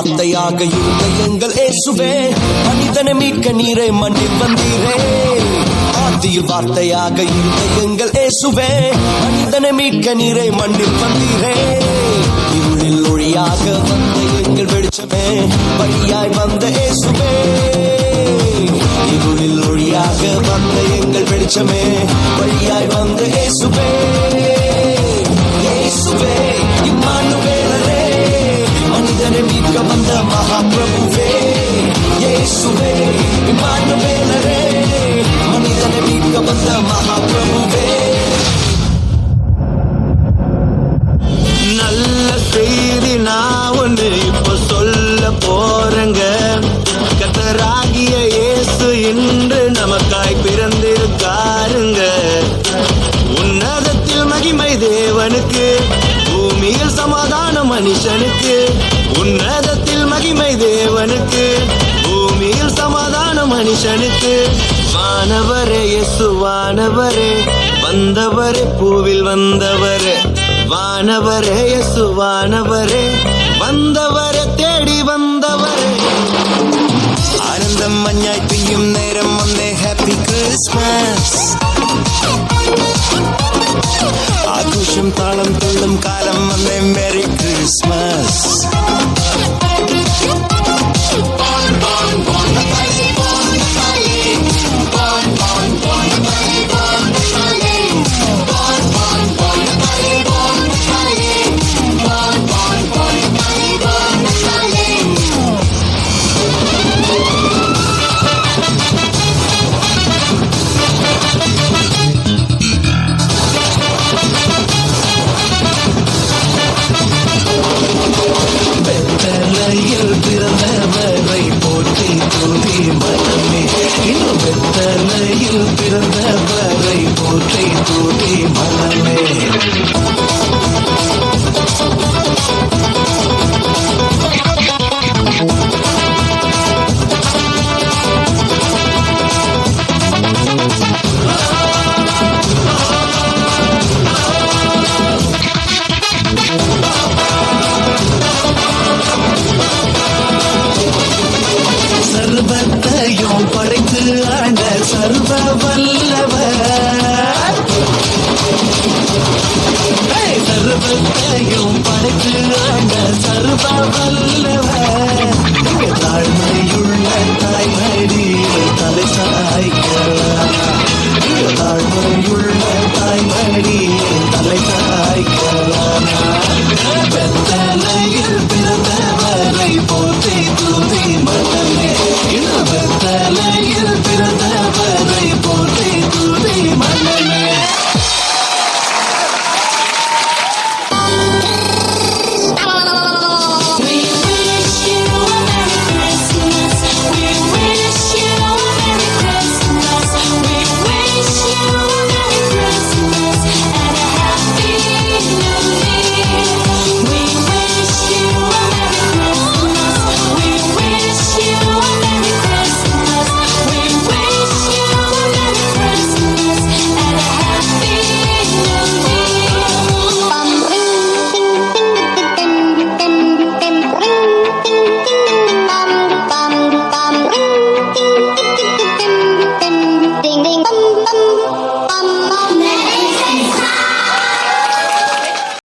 வார்த்தையாக இருந்த எங்கள் இயேசுவே, மனிதனை மீட்க நீரை மண்ணில் வந்தீரே. ஆதியில் வார்த்தையாக இருந்த எங்கள் இயேசுவே, மனிதனை மீட்க நீரை மண்ணில் வந்தீரே. இருளில் ஒளியாக வந்த எங்கள் வெளிச்சமே, வழியாய் வந்த இயேசுவே. இருளில் ஒளியாக வந்த எங்கள் வெளிச்சமே, வழியாய் வந்த இயேசுவே. இயேசுவே இம்மானுவேலரே, மனிதனை மீட்க வந்த மகாபிரபுவே. இயேசுவே இம்மானுவேலரே, மனிதனை மீட்க வந்த மகாபிரபுவே. நல்ல செய்தி நான் ஒன்று இப்ப சொல்ல போறேங்க. கர்த்தராகிய இயேசு இன்று நமக்காய் பிறந்திருக்காருங்க. உன்னதத்தில் மகிமை தேவனுக்கு, பூமியில் சமாதானம் மனுஷனுக்கு. உன்னதத்தில் மகிமை தேவனுக்கு, பூமியில் சமாதானம் மனுஷனுக்கு. வானவரே இயேசு வானவரே, வந்தவரே பூவில் வந்தவரே. வானவரே இயேசு வானவரே, வந்தவரே தேடி வந்தவரே. ஆனந்தம் மഞ്ഞായി പെയ്യും നേരം വന്നേ, ഹാപ്പി ക്രിസ്മസ്. ആഘോഷം താളം തുള്ളും കാലം വന്നേ, മെറി ക്രിസ്മസ്. பிறந்தவரை போற்றி தூதி மனமே, இன்னும் வெத்தலையில் பிறந்தவரை போற்றி தூதி மனமே. சர்வத்தையும் படைத்து ஆண்ட சர்வ வல்லவர், சர்வத்தையும் படைத்து ஆண்ட சர்வ வல்லவர்.